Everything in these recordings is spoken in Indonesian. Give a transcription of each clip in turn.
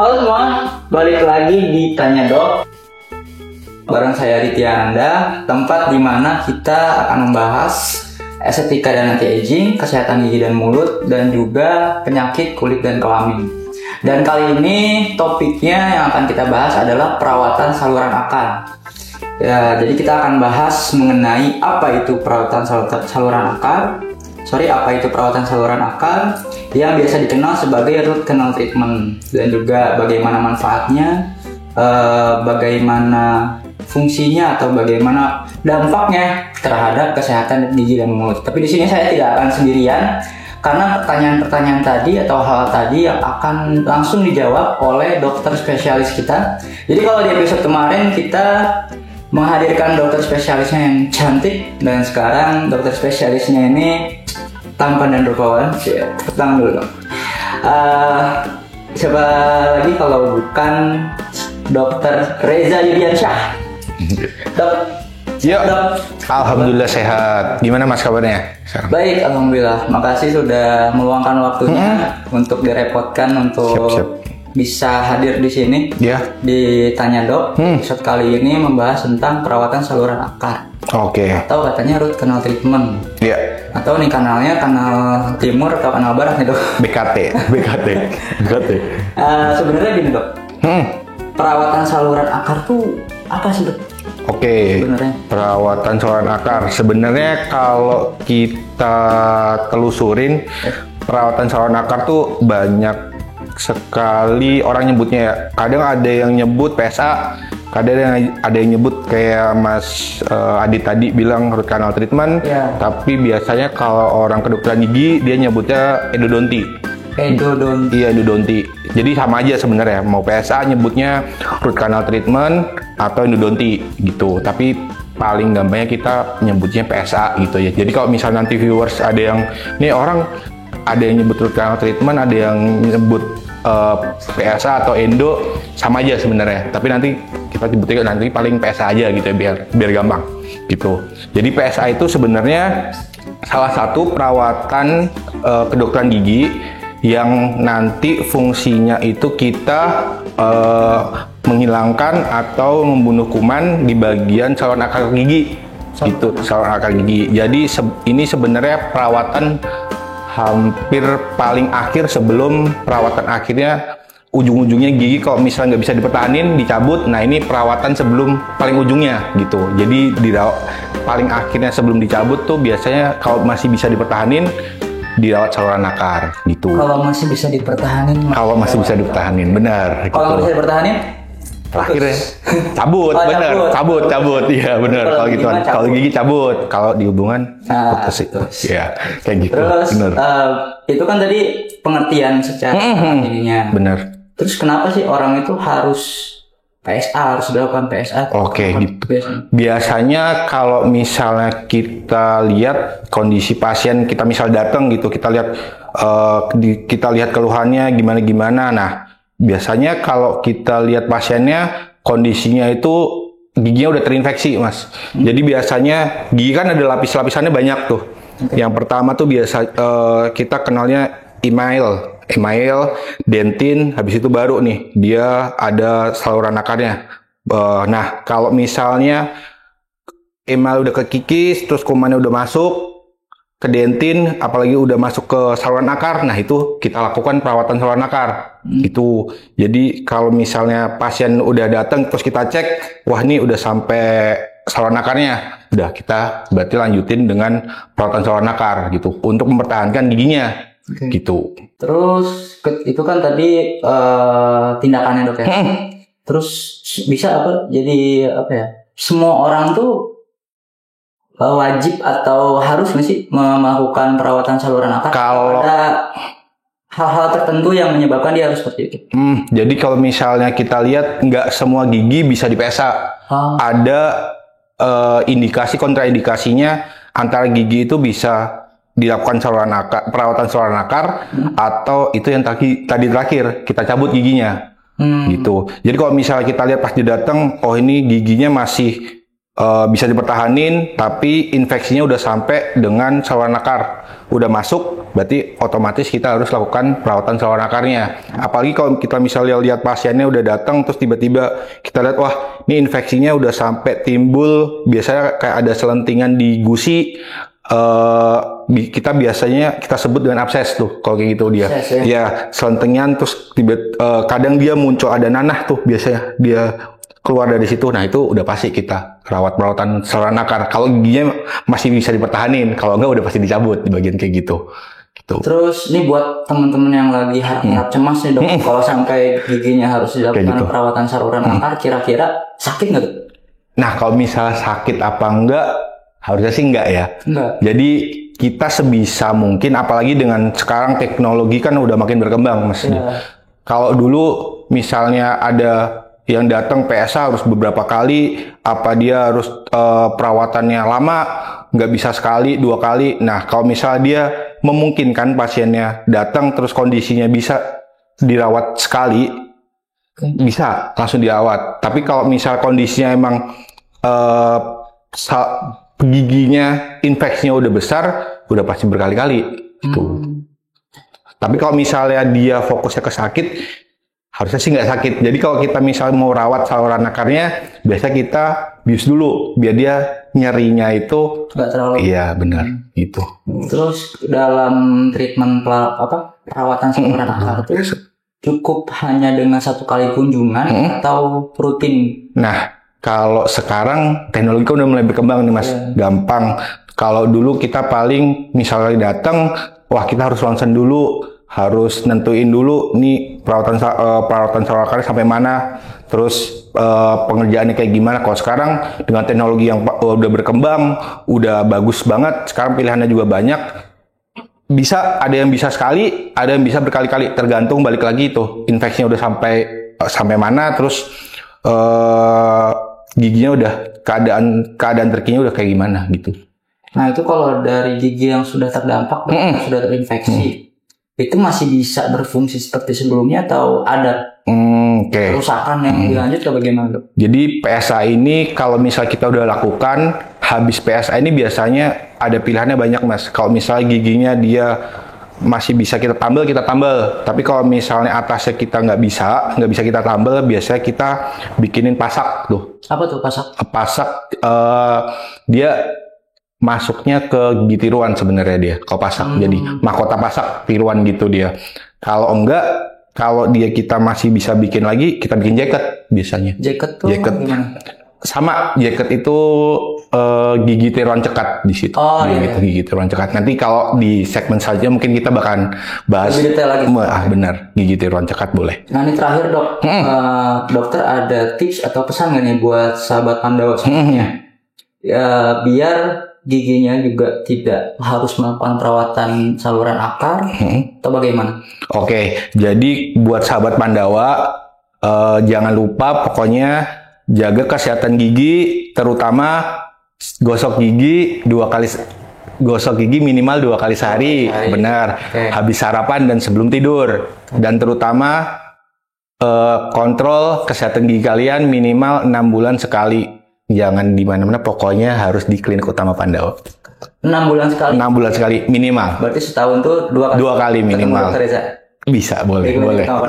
Halo semua, balik lagi di Tanya Dok. Bareng saya Aditya Ananda, tempat di mana kita akan membahas estetika dan anti-aging, kesehatan gigi dan mulut, dan juga penyakit kulit dan kelamin. Dan kali ini topiknya yang akan kita bahas adalah perawatan saluran akar. Ya, jadi kita akan bahas mengenai apa itu perawatan saluran akar. Apa itu perawatan saluran akar yang biasa dikenal sebagai root canal treatment, dan juga bagaimana manfaatnya, bagaimana fungsinya atau bagaimana dampaknya terhadap kesehatan gigi dan mulut. Tapi di sini saya tidak akan sendirian karena pertanyaan-pertanyaan tadi atau hal tadi yang akan langsung dijawab oleh dokter spesialis kita. Jadi kalau di episode kemarin kita menghadirkan dokter spesialisnya yang cantik, dan sekarang dokter spesialisnya ini tampan dan rupawan. Tepuk tangan dulu dong. Siapa lagi kalau bukan Dokter Reza Yudiansyah. Dok. Yuk. Dok. Alhamdulillah sehat. Gimana Mas kabarnya? Baik, alhamdulillah. Makasih sudah meluangkan waktunya untuk direpotkan untuk bisa hadir di sini. Di Tanya Dok. Episode kali ini membahas tentang perawatan saluran akar. Atau katanya root canal treatment. Atau nih kanalnya kanal timur atau kanal barat nih Dok? BKT. Sebenarnya gini Dok. Perawatan saluran akar tuh apa sih Dok? Perawatan saluran akar. Sebenarnya kalau kita telusurin, perawatan saluran akar tuh banyak sekali orang nyebutnya ya. Kadang ada yang nyebut PSA, kadang ada yang nyebut kayak Mas Adit tadi bilang root canal treatment, tapi biasanya kalau orang kedokteran gigi dia nyebutnya endodonti. Iya, endodonti. Jadi sama aja sebenarnya, mau PSA nyebutnya root canal treatment atau endodonti gitu. Tapi paling gampangnya kita nyebutnya PSA gitu ya. Jadi kalau misalnya nanti viewers ada yang nih orang ada yang nyebut root canal treatment, ada yang nyebut PSA atau endo, sama aja sebenarnya. Tapi nanti kita sebutnya nanti paling PSA aja gitu ya, biar gampang gitu. Jadi PSA itu sebenarnya salah satu perawatan kedokteran gigi yang nanti fungsinya itu kita menghilangkan atau membunuh kuman di bagian saluran akar gigi gitu, saluran akar gigi. Jadi ini sebenarnya perawatan hampir paling akhir sebelum perawatan akhirnya ujung-ujungnya gigi kalau misalnya nggak bisa dipertahanin dicabut. Nah ini perawatan sebelum paling ujungnya gitu. Jadi paling akhirnya sebelum dicabut tuh biasanya kalau masih bisa dipertahanin dirawat saluran akar gitu. Kalau masih bisa dipertahanin. Benar. Kalau bisa dipertahanin? Terakhirnya cabut, cabut, iya benar. Kalau gitu, kalau gigi cabut, kalau di hubungan putus itu, ya kayak gitu. Terus itu kan tadi pengertian secara ininya. Benar. Terus kenapa sih orang itu harus PSA, harus dilakukan PSA? Gitu. Biasanya kalau misalnya kita lihat kondisi pasien, kita misal datang gitu, kita lihat keluhannya gimana. Nah, biasanya kalau kita lihat pasiennya kondisinya itu giginya udah terinfeksi Mas. Jadi biasanya gigi kan ada lapis-lapisannya banyak tuh. Yang pertama tuh biasa kita kenalnya email, dentin, habis itu baru nih dia ada saluran akarnya. Nah kalau misalnya email udah kekikis, terus kumannya udah masuk ke dentin, apalagi udah masuk ke saluran akar, nah itu kita lakukan perawatan saluran akar gitu. Jadi kalau misalnya pasien udah datang terus kita cek, wah ini udah sampai saluran akarnya, udah kita berarti lanjutin dengan perawatan saluran akar gitu untuk mempertahankan giginya gitu. Terus itu kan tadi tindakannya Dok ya. Terus bisa jadi apa ya? Semua orang tuh wajib atau harus nggak sih melakukan perawatan saluran akar? Kalau ada hal-hal tertentu yang menyebabkan dia harus seperti itu. Jadi kalau misalnya kita lihat nggak semua gigi bisa di PSA. Ada indikasi kontraindikasinya antara gigi itu bisa dilakukan saluran akar, perawatan saluran akar, atau itu yang tadi terakhir kita cabut giginya. Gitu. Jadi kalau misalnya kita lihat pas dia datang, oh ini giginya masih bisa dipertahanin, tapi infeksinya udah sampai dengan saluran akar, udah masuk, berarti otomatis kita harus lakukan perawatan saluran akarnya. Apalagi kalau kita misalnya lihat pasiennya udah datang, terus tiba-tiba kita lihat, wah ini infeksinya udah sampai timbul, biasanya kayak ada selentingan di gusi, kita biasanya kita sebut dengan abses tuh, kalau kayak gitu dia. Abses, ya selentingan, terus kadang dia muncul ada nanah tuh, biasanya dia keluar dari situ. Nah itu udah pasti kita perawatan saluran akar. Kalau giginya masih bisa dipertahanin, kalau enggak udah pasti dicabut di bagian kayak gitu. Terus ini buat teman-teman yang lagi harap cemas nih dok, kalau sampai giginya harus dilakukan gitu. perawatan saluran akar, kira-kira sakit nggak tuh? Nah kalau misalnya sakit apa enggak, harusnya sih enggak ya. Enggak. Jadi kita sebisa mungkin, apalagi dengan sekarang teknologi kan udah makin berkembang mas. Kalau dulu misalnya ada yang datang PSA harus beberapa kali, apa dia harus perawatannya lama, nggak bisa sekali, 2 kali. Nah, kalau misalnya dia memungkinkan pasiennya datang terus kondisinya bisa dirawat sekali, bisa langsung dirawat. Tapi kalau misal kondisinya emang giginya infeksinya udah besar, udah pasti berkali-kali. Gitu. Tapi kalau misalnya dia fokusnya ke sakit, harusnya sih nggak sakit. Jadi kalau kita misalnya mau rawat saluran akarnya, biasa kita bius dulu biar dia nyerinya itu nggak terlalu. Iya benar gitu. Terus dalam treatment perawatan saluran akar itu cukup hanya dengan 1 kali kunjungan atau rutin? Nah kalau sekarang teknologi udah mulai berkembang nih mas, gampang. Kalau dulu kita paling misalnya datang, wah kita harus ronsen dulu, harus nentuin dulu nih perawatan saluran akar sampai mana, terus pengerjaannya kayak gimana. Kalau sekarang dengan teknologi yang udah berkembang, udah bagus banget, sekarang pilihannya juga banyak, bisa ada yang bisa sekali, ada yang bisa berkali-kali, tergantung balik lagi tuh infeksinya udah sampai mana, terus giginya udah keadaan terkininya udah kayak gimana gitu. Nah itu kalau dari gigi yang sudah terdampak, sudah terinfeksi, itu masih bisa berfungsi seperti sebelumnya atau ada kerusakan yang lanjut atau bagaimana dok? Jadi PSA ini kalau misal kita udah lakukan, habis PSA ini biasanya ada pilihannya banyak mas. Kalau misalnya giginya dia masih bisa kita tambal, tapi kalau misalnya atasnya kita nggak bisa kita tambal, biasanya kita bikinin pasak tuh. Apa tuh pasak? Pasak dia masuknya ke gigi tiruan sebenarnya dia. Kalau pasak jadi mahkota pasak tiruan gitu dia. Kalau enggak, kalau dia kita masih bisa bikin lagi, kita bikin jaket biasanya. Jaket tuh gimana? Sama jaket itu gigi tiruan cekat di situ. Oh iya. Gigi tiruan cekat. Nanti kalau di segmen saja mungkin kita bahkan bahas lebih detail lagi. Benar, gigi tiruan cekat boleh. Nah ini terakhir dok, dokter ada tips atau pesan nggak nih buat sahabat Pandawa semuanya? Ya, biar giginya juga tidak harus melakukan perawatan saluran akar atau bagaimana? Oke, jadi buat sahabat Pandawa jangan lupa pokoknya jaga kesehatan gigi, terutama gosok gigi minimal 2 kali sehari. Benar. Habis sarapan dan sebelum tidur. Dan terutama kontrol kesehatan gigi kalian minimal 6 bulan sekali. Jangan di mana-mana, pokoknya harus di klinik utama Pandawa. 6 bulan sekali? 6 bulan sekali minimal. Berarti setahun tuh 2 kali? 2 kali minimal. Bisa, boleh.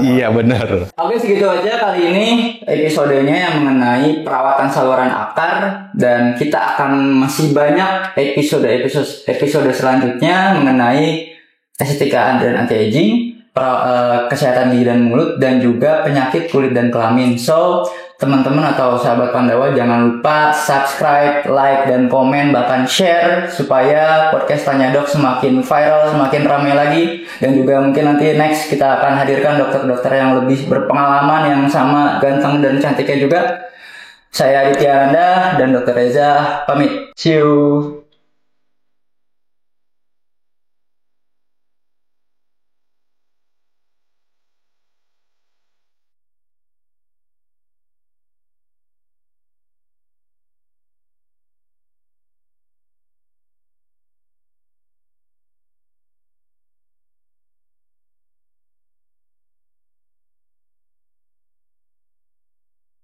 Iya, benar. Oke, segitu aja kali ini episodenya yang mengenai perawatan saluran akar, dan kita akan masih banyak episode selanjutnya mengenai estetika dan anti-aging, kesehatan gigi dan mulut, dan juga penyakit kulit dan kelamin. So, teman-teman atau sahabat Pandawa jangan lupa subscribe, like, dan komen, bahkan share supaya podcast Tanya Dok semakin viral, semakin ramai lagi. Dan juga mungkin nanti next kita akan hadirkan dokter-dokter yang lebih berpengalaman, yang sama ganteng dan cantiknya juga. Saya Aditya Anda dan Dr. Reza pamit. See you.